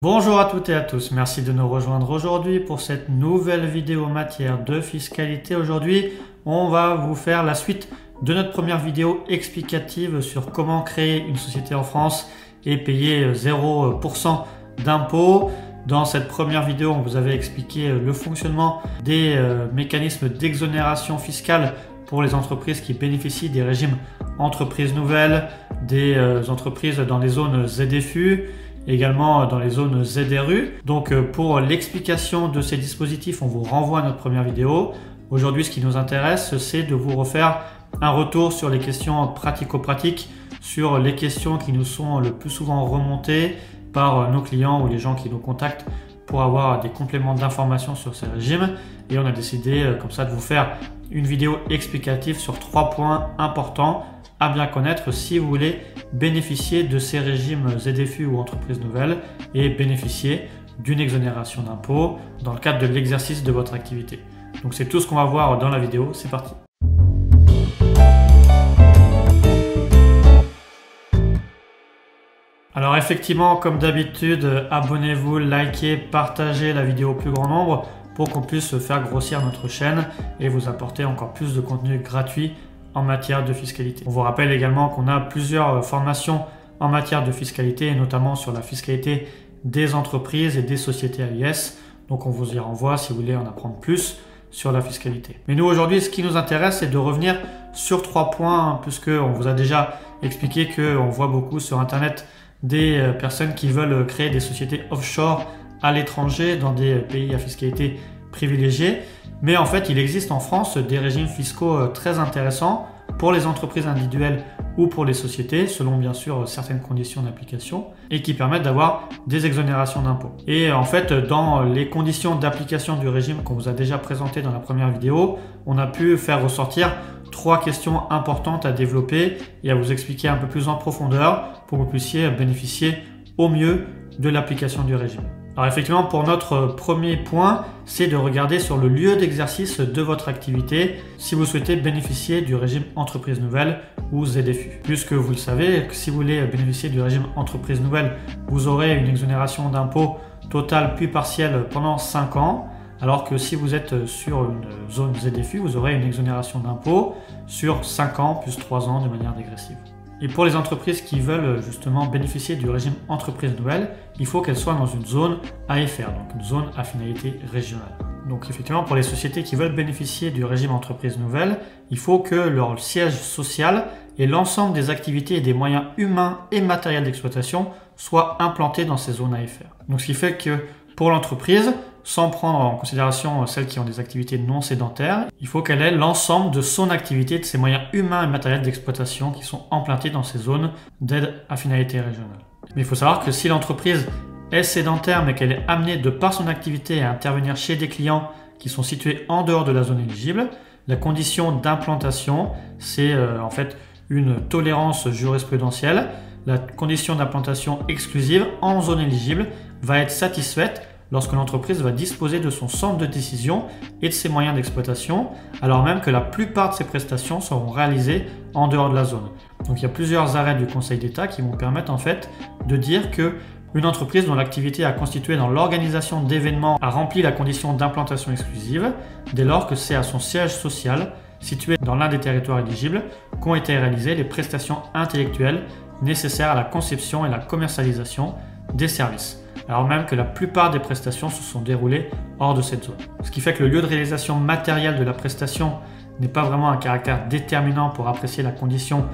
Bonjour à toutes et à tous, merci de nous rejoindre aujourd'hui pour cette nouvelle vidéo en matière de fiscalité. Aujourd'hui, on va vous faire la suite de notre première vidéo explicative sur comment créer une société en France et payer 0% d'impôts. Dans cette première vidéo, on vous avait expliqué le fonctionnement des mécanismes d'exonération fiscale pour les entreprises qui bénéficient des régimes entreprises nouvelles, des entreprises dans les zones ZFU, également dans les zones ZRU. Donc pour l'explication de ces dispositifs, on vous renvoie à notre première vidéo. Aujourd'hui, ce qui nous intéresse, c'est de vous refaire un retour sur les questions pratico-pratiques, sur les questions qui nous sont le plus souvent remontées par nos clients ou les gens qui nous contactent pour avoir des compléments d'informations sur ces régimes. Et on a décidé comme ça de vous faire une vidéo explicative sur 3 points importants à bien connaître si vous voulez bénéficier de ces régimes ZFU ou entreprises nouvelles et bénéficier d'une exonération d'impôt dans le cadre de l'exercice de votre activité. Donc c'est tout ce qu'on va voir dans la vidéo, c'est parti. Alors effectivement, comme d'habitude, abonnez-vous, likez, partagez la vidéo au plus grand nombre pour qu'on puisse faire grossir notre chaîne et vous apporter encore plus de contenu gratuit en matière de fiscalité. On vous rappelle également qu'on a plusieurs formations en matière de fiscalité et notamment sur la fiscalité des entreprises et des sociétés à l'IS. Donc on vous y renvoie si vous voulez en apprendre plus sur la fiscalité. Mais nous aujourd'hui, ce qui nous intéresse, c'est de revenir sur 3 points puisqu'on vous a déjà expliqué qu'on voit beaucoup sur Internet des personnes qui veulent créer des sociétés offshore à l'étranger dans des pays à fiscalité privilégiée. Mais en fait, il existe en France des régimes fiscaux très intéressants pour les entreprises individuelles ou pour les sociétés, selon bien sûr certaines conditions d'application, et qui permettent d'avoir des exonérations d'impôts. Et en fait, dans les conditions d'application du régime qu'on vous a déjà présenté dans la première vidéo, on a pu faire ressortir 3 questions importantes à développer et à vous expliquer un peu plus en profondeur pour que vous puissiez bénéficier au mieux de l'application du régime. Alors effectivement, pour notre premier point, c'est de regarder sur le lieu d'exercice de votre activité si vous souhaitez bénéficier du régime entreprise nouvelle ou ZFU. Puisque vous le savez, si vous voulez bénéficier du régime entreprise nouvelle, vous aurez une exonération d'impôt totale puis partielle pendant 5 ans, alors que si vous êtes sur une zone ZFU, vous aurez une exonération d'impôt sur 5 ans plus 3 ans de manière dégressive. Et pour les entreprises qui veulent justement bénéficier du régime entreprise nouvelle, il faut qu'elles soient dans une zone AFR, donc une zone à finalité régionale. Donc effectivement, pour les sociétés qui veulent bénéficier du régime entreprise nouvelle, il faut que leur siège social et l'ensemble des activités et des moyens humains et matériels d'exploitation soient implantés dans ces zones AFR. Donc ce qui fait que pour l'entreprise, sans prendre en considération celles qui ont des activités non sédentaires, il faut qu'elle ait l'ensemble de son activité, de ses moyens humains et matériels d'exploitation qui sont implantés dans ces zones d'aide à finalité régionale. Mais il faut savoir que si l'entreprise est sédentaire mais qu'elle est amenée de par son activité à intervenir chez des clients qui sont situés en dehors de la zone éligible, la condition d'implantation, c'est en fait une tolérance jurisprudentielle. La condition d'implantation exclusive en zone éligible va être satisfaite lorsque l'entreprise va disposer de son centre de décision et de ses moyens d'exploitation, alors même que la plupart de ces prestations seront réalisées en dehors de la zone. Donc il y a plusieurs arrêts du Conseil d'État qui vont permettre en fait de dire que une entreprise dont l'activité a constitué dans l'organisation d'événements a rempli la condition d'implantation exclusive dès lors que c'est à son siège social situé dans l'un des territoires éligibles qu'ont été réalisées les prestations intellectuelles nécessaires à la conception et la commercialisation des services, alors même que la plupart des prestations se sont déroulées hors de cette zone. Ce qui fait que le lieu de réalisation matérielle de la prestation n'est pas vraiment un caractère déterminant pour apprécier la condition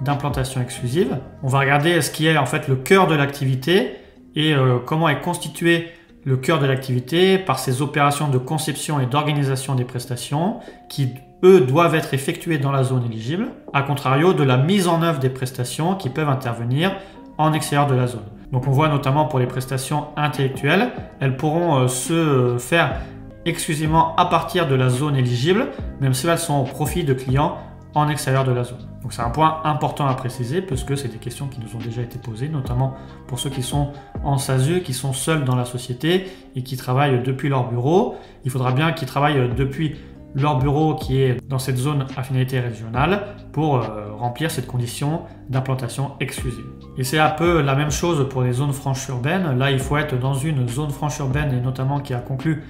d'implantation exclusive. On va regarder ce qui est en fait le cœur de l'activité et comment est constitué le cœur de l'activité par ces opérations de conception et d'organisation des prestations qui, eux, doivent être effectuées dans la zone éligible, à contrario de la mise en œuvre des prestations qui peuvent intervenir en extérieur de la zone. Donc on voit notamment pour les prestations intellectuelles, elles pourront se faire exclusivement à partir de la zone éligible, même si elles sont au profit de clients en extérieur de la zone. Donc c'est un point important à préciser puisque c'est des questions qui nous ont déjà été posées, notamment pour ceux qui sont en SASU, qui sont seuls dans la société et qui travaillent depuis leur bureau. Il faudra bien qu'ils travaillent depuis leur bureau qui est dans cette zone à finalité régionale pour remplir cette condition d'implantation exclusive. Et c'est un peu la même chose pour les zones franches urbaines. Là, il faut être dans une zone franche urbaine et notamment qui a conclu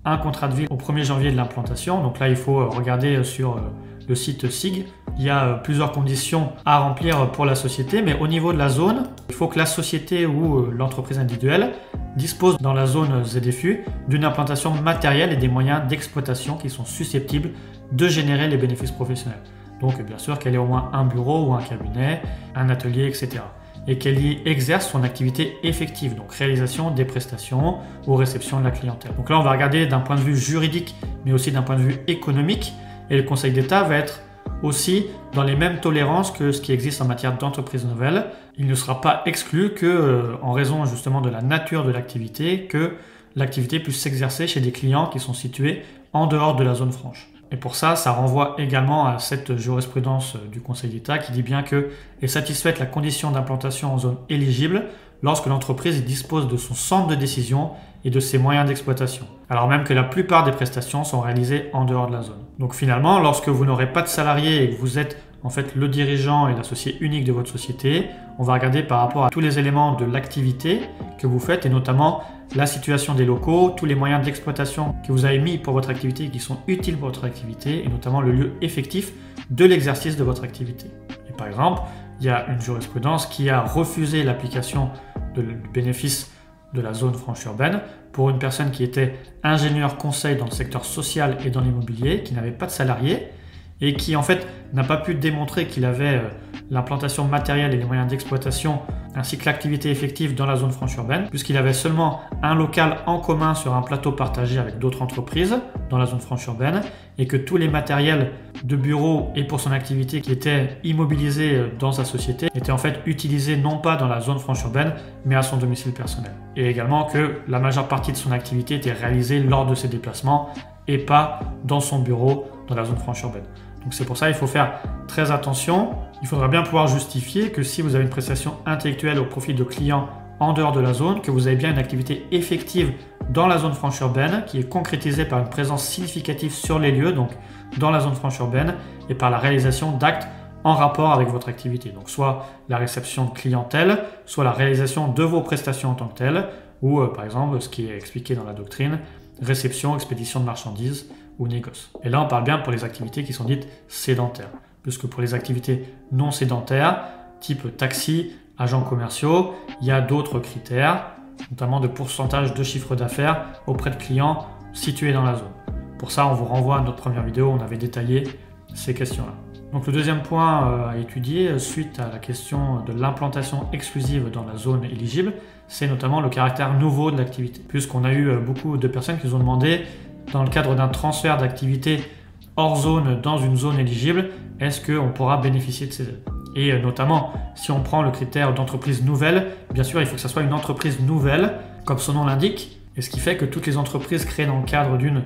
un contrat de ville au 1er janvier de l'implantation. Donc là, il faut regarder sur le site SIG. Il y a plusieurs conditions à remplir pour la société, mais au niveau de la zone, il faut que la société ou l'entreprise individuelle dispose dans la zone ZFU d'une implantation matérielle et des moyens d'exploitation qui sont susceptibles de générer les bénéfices professionnels. Donc bien sûr qu'elle ait au moins un bureau ou un cabinet, un atelier, etc. Et qu'elle y exerce son activité effective, donc réalisation des prestations ou réception de la clientèle. Donc là, on va regarder d'un point de vue juridique, mais aussi d'un point de vue économique, et le Conseil d'État va être aussi dans les mêmes tolérances que ce qui existe en matière d'entreprise nouvelle. Il ne sera pas exclu que, en raison justement de la nature de l'activité, que l'activité puisse s'exercer chez des clients qui sont situés en dehors de la zone franche. Et pour ça, ça renvoie également à cette jurisprudence du Conseil d'État qui dit bien que est satisfaite la condition d'implantation en zone éligible lorsque l'entreprise dispose de son centre de décision et de ses moyens d'exploitation, alors même que la plupart des prestations sont réalisées en dehors de la zone. Donc finalement, lorsque vous n'aurez pas de salarié et que vous êtes en fait le dirigeant et l'associé unique de votre société, on va regarder par rapport à tous les éléments de l'activité que vous faites et notamment la situation des locaux, tous les moyens d'exploitation que vous avez mis pour votre activité et qui sont utiles pour votre activité et notamment le lieu effectif de l'exercice de votre activité. Et par exemple, il y a une jurisprudence qui a refusé l'application du bénéfice de la zone franche urbaine pour une personne qui était ingénieur conseil dans le secteur social et dans l'immobilier, qui n'avait pas de salarié et qui en fait n'a pas pu démontrer qu'il avait l'implantation matérielle et les moyens d'exploitation ainsi que l'activité effective dans la zone franche urbaine, puisqu'il avait seulement un local en commun sur un plateau partagé avec d'autres entreprises dans la zone franche urbaine et que tous les matériels de bureau et pour son activité qui étaient immobilisés dans sa société étaient en fait utilisés non pas dans la zone franche urbaine mais à son domicile personnel. Et également que la majeure partie de son activité était réalisée lors de ses déplacements et pas dans son bureau dans la zone franche urbaine. Donc c'est pour ça qu'il faut faire très attention. Il faudra bien pouvoir justifier que si vous avez une prestation intellectuelle au profit de clients en dehors de la zone, que vous avez bien une activité effective dans la zone franche urbaine qui est concrétisée par une présence significative sur les lieux, donc dans la zone franche urbaine, et par la réalisation d'actes en rapport avec votre activité. Donc soit la réception de clientèle, soit la réalisation de vos prestations en tant que telles, ou par exemple ce qui est expliqué dans la doctrine, réception, expédition de marchandises ou négoce. Et là, on parle bien pour les activités qui sont dites sédentaires, puisque pour les activités non sédentaires, type taxi, agents commerciaux, il y a d'autres critères, notamment de pourcentage de chiffre d'affaires auprès de clients situés dans la zone. Pour ça, on vous renvoie à notre première vidéo où on avait détaillé ces questions-là. Donc le deuxième point à étudier suite à la question de l'implantation exclusive dans la zone éligible, c'est notamment le caractère nouveau de l'activité. Puisqu'on a eu beaucoup de personnes qui nous ont demandé, dans le cadre d'un transfert d'activité hors zone dans une zone éligible, est-ce qu'on pourra bénéficier de ces aides? Et notamment, si on prend le critère d'entreprise nouvelle, bien sûr, il faut que ça soit une entreprise nouvelle, comme son nom l'indique, et ce qui fait que toutes les entreprises créées dans le cadre d'une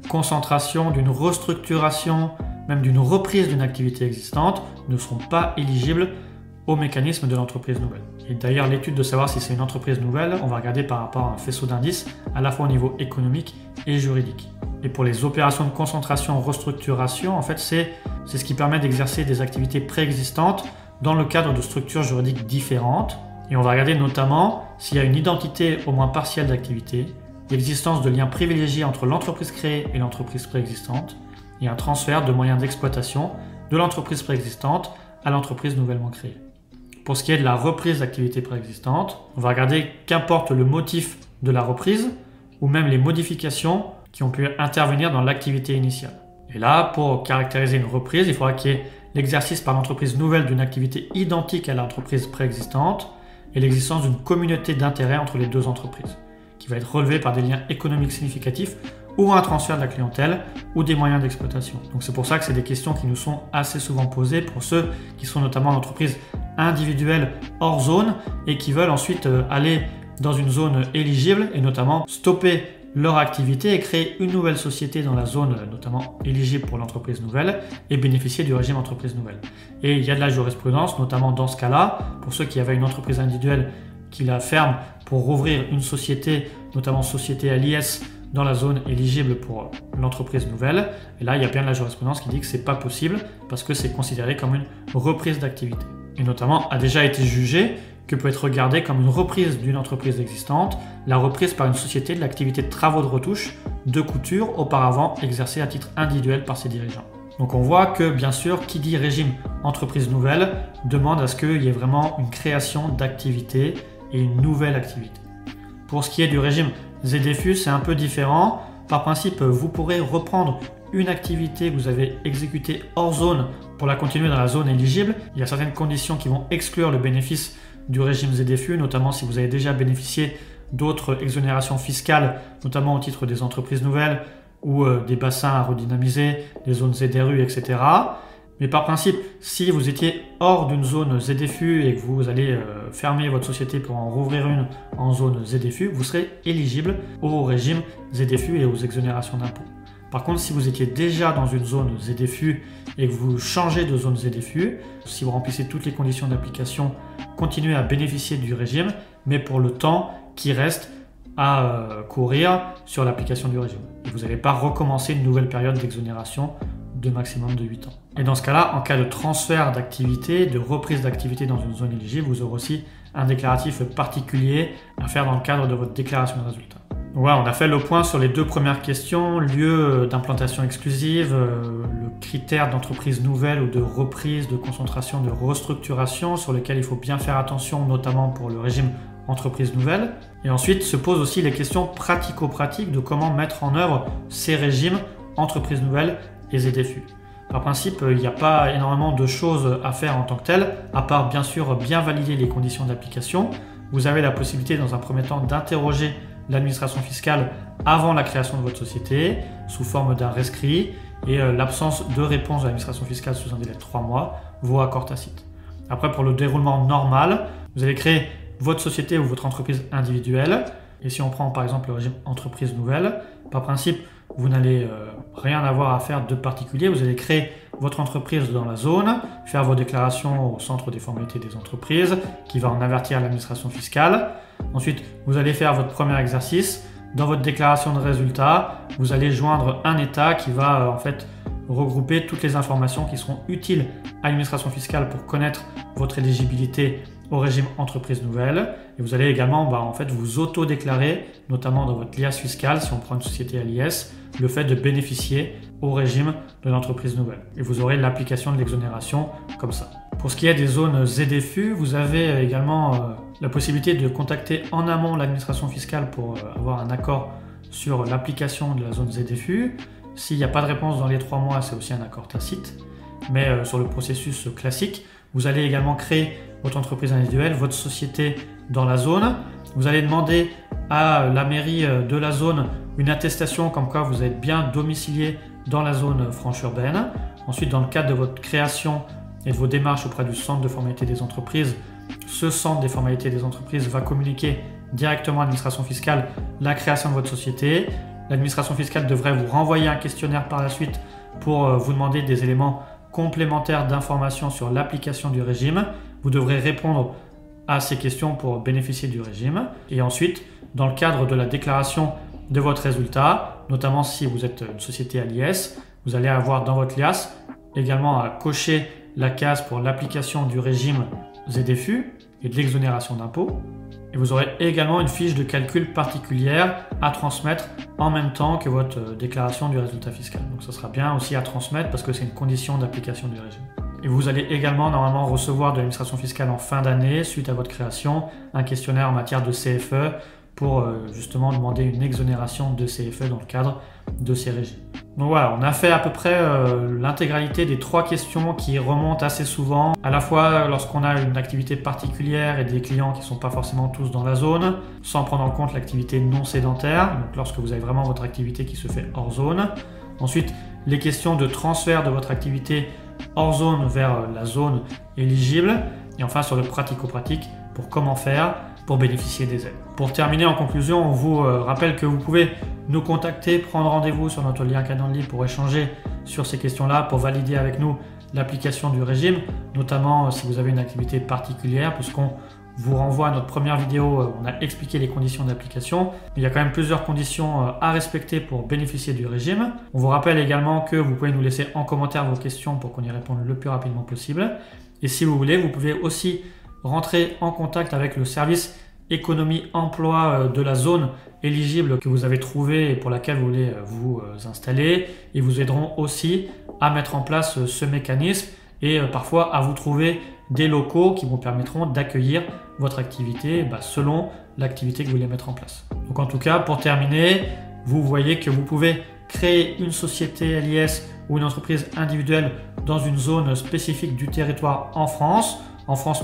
concentration, d'une restructuration, même d'une reprise d'une activité existante, ne seront pas éligibles au mécanisme de l'entreprise nouvelle. Et d'ailleurs, l'étude de savoir si c'est une entreprise nouvelle, on va regarder par rapport à un faisceau d'indices, à la fois au niveau économique et juridique. Et pour les opérations de concentration, restructuration, en fait, c'est ce qui permet d'exercer des activités préexistantes dans le cadre de structures juridiques différentes. Et on va regarder notamment s'il y a une identité au moins partielle d'activité, l'existence de liens privilégiés entre l'entreprise créée et l'entreprise préexistante, et un transfert de moyens d'exploitation de l'entreprise préexistante à l'entreprise nouvellement créée. Pour ce qui est de la reprise d'activité préexistante, on va regarder qu'importe le motif de la reprise ou même les modifications qui ont pu intervenir dans l'activité initiale. Et là, pour caractériser une reprise, il faudra qu'il y ait l'exercice par l'entreprise nouvelle d'une activité identique à l'entreprise préexistante et l'existence d'une communauté d'intérêt entre les deux entreprises, qui va être relevée par des liens économiques significatifs ou un transfert de la clientèle ou des moyens d'exploitation. Donc c'est pour ça que c'est des questions qui nous sont assez souvent posées pour ceux qui sont notamment en entreprise individuelle hors zone et qui veulent ensuite aller dans une zone éligible et notamment stopper leur activité et créer une nouvelle société dans la zone notamment éligible pour l'entreprise nouvelle et bénéficier du régime entreprise nouvelle. Et il y a de la jurisprudence, notamment dans ce cas-là, pour ceux qui avaient une entreprise individuelle qui la ferme pour rouvrir une société, notamment société à l'IS, dans la zone éligible pour l'entreprise nouvelle. Et là, il y a bien de la jurisprudence qui dit que ce n'est pas possible parce que c'est considéré comme une reprise d'activité. Et notamment, a déjà été jugé que peut être regardé comme une reprise d'une entreprise existante, la reprise par une société de l'activité de travaux de retouche de couture auparavant exercée à titre individuel par ses dirigeants. Donc on voit que bien sûr, qui dit régime entreprise nouvelle demande à ce qu'il y ait vraiment une création d'activité et une nouvelle activité. Pour ce qui est du régime ZFU, c'est un peu différent. Par principe, vous pourrez reprendre une activité que vous avez exécutée hors zone pour la continuer dans la zone éligible. Il y a certaines conditions qui vont exclure le bénéfice du régime ZFU, notamment si vous avez déjà bénéficié d'autres exonérations fiscales, notamment au titre des entreprises nouvelles ou des bassins à redynamiser, des zones ZRU, etc. Mais par principe, si vous étiez hors d'une zone ZFU et que vous allez fermer votre société pour en rouvrir une en zone ZFU, vous serez éligible au régime ZFU et aux exonérations d'impôts. Par contre, si vous étiez déjà dans une zone ZFU et que vous changez de zone ZFU, si vous remplissez toutes les conditions d'application, continuez à bénéficier du régime, mais pour le temps qui reste à courir sur l'application du régime. Et vous n'allez pas recommencer une nouvelle période d'exonération de maximum de 8 ans. Et dans ce cas-là, en cas de transfert d'activité, de reprise d'activité dans une zone éligible, vous aurez aussi un déclaratif particulier à faire dans le cadre de votre déclaration de résultat. Voilà, on a fait le point sur les deux premières questions, lieu d'implantation exclusive, le critère d'entreprise nouvelle ou de reprise, de concentration, de restructuration sur lesquels il faut bien faire attention, notamment pour le régime entreprise nouvelle. Et ensuite se posent aussi les questions pratico-pratiques de comment mettre en œuvre ces régimes entreprise nouvelle et ZFU. Par principe, il n'y a pas énormément de choses à faire en tant que tel, à part bien sûr bien valider les conditions d'application. Vous avez la possibilité dans un premier temps d'interroger l'administration fiscale avant la création de votre société sous forme d'un rescrit et l'absence de réponse de l'administration fiscale sous un délai de 3 mois vaut accord tacite. Après, pour le déroulement normal, vous allez créer votre société ou votre entreprise individuelle. Et si on prend par exemple le régime entreprise nouvelle, par principe, vous n'allez rien avoir à faire de particulier. Vous allez créer votre entreprise dans la zone, faire vos déclarations au centre des formalités des entreprises qui va en avertir l'administration fiscale. Ensuite, vous allez faire votre premier exercice. Dans votre déclaration de résultat, vous allez joindre un état qui va en fait regrouper toutes les informations qui seront utiles à l'administration fiscale pour connaître votre éligibilité au régime entreprise nouvelle. Et vous allez également en fait, vous auto-déclarer, notamment dans votre liasse fiscale, si on prend une société à l'IS, le fait de bénéficier au régime de l'entreprise nouvelle. Et vous aurez l'application de l'exonération comme ça. Pour ce qui est des zones ZFU, vous avez également la possibilité de contacter en amont l'administration fiscale pour avoir un accord sur l'application de la zone ZFU. S'il n'y a pas de réponse dans les 3 mois, c'est aussi un accord tacite. Mais sur le processus classique, vous allez également créer votre entreprise individuelle, votre société dans la zone. Vous allez demander à la mairie de la zone une attestation comme quoi vous êtes bien domicilié dans la zone franche urbaine. Ensuite, dans le cadre de votre création et de vos démarches auprès du centre de formalité des entreprises, ce centre des formalités des entreprises va communiquer directement à l'administration fiscale la création de votre société. L'administration fiscale devrait vous renvoyer un questionnaire par la suite pour vous demander des éléments complémentaires d'informations sur l'application du régime. Vous devrez répondre à ces questions pour bénéficier du régime. Et ensuite, dans le cadre de la déclaration de votre résultat, notamment si vous êtes une société à l'IS, vous allez avoir dans votre liasse également à cocher la case pour l'application du régime ZFU et de l'exonération d'impôts. Et vous aurez également une fiche de calcul particulière à transmettre en même temps que votre déclaration du résultat fiscal. Donc ça sera bien aussi à transmettre parce que c'est une condition d'application du régime. Et vous allez également normalement recevoir de l'administration fiscale en fin d'année, suite à votre création, un questionnaire en matière de CFE pour justement demander une exonération de CFE dans le cadre de ces régimes. Donc voilà, on a fait à peu près l'intégralité des 3 questions qui remontent assez souvent, à la fois lorsqu'on a une activité particulière et des clients qui ne sont pas forcément tous dans la zone, sans prendre en compte l'activité non sédentaire, donc lorsque vous avez vraiment votre activité qui se fait hors zone. Ensuite, les questions de transfert de votre activité hors zone vers la zone éligible. Et enfin, sur le pratico-pratique, pour comment faire pour bénéficier des aides. Pour terminer, en conclusion, on vous rappelle que vous pouvez nous contacter, prendre rendez-vous sur notre lien Calendly pour échanger sur ces questions-là, pour valider avec nous l'application du régime, notamment si vous avez une activité particulière, puisqu'on vous renvoie à notre première vidéo où on a expliqué les conditions d'application. Il y a quand même plusieurs conditions à respecter pour bénéficier du régime. On vous rappelle également que vous pouvez nous laisser en commentaire vos questions pour qu'on y réponde le plus rapidement possible. Et si vous voulez, vous pouvez aussi rentrer en contact avec le service économie-emploi de la zone éligible que vous avez trouvé et pour laquelle vous voulez vous installer. Ils vous aideront aussi à mettre en place ce mécanisme et parfois à vous trouver des locaux qui vous permettront d'accueillir votre activité selon l'activité que vous voulez mettre en place. Donc en tout cas, pour terminer, vous voyez que vous pouvez créer une société LIS ou une entreprise individuelle dans une zone spécifique du territoire en France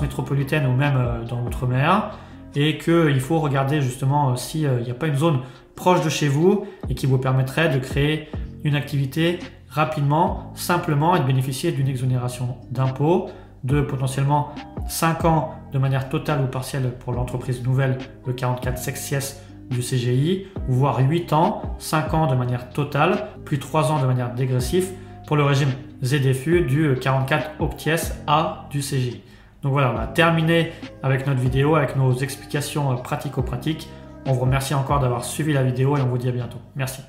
métropolitaine ou même dans l'outre-mer, et qu'il faut regarder justement s'il n'y a pas une zone proche de chez vous et qui vous permettrait de créer une activité rapidement, simplement et de bénéficier d'une exonération d'impôts de potentiellement 5 ans de manière totale ou partielle pour l'entreprise nouvelle, le 44 sexies du CGI, voire 8 ans, 5 ans de manière totale, puis 3 ans de manière dégressive pour le régime ZFU du 44 opties A du CGI. Donc voilà, on a terminé avec notre vidéo, avec nos explications pratico-pratiques. On vous remercie encore d'avoir suivi la vidéo et on vous dit à bientôt. Merci.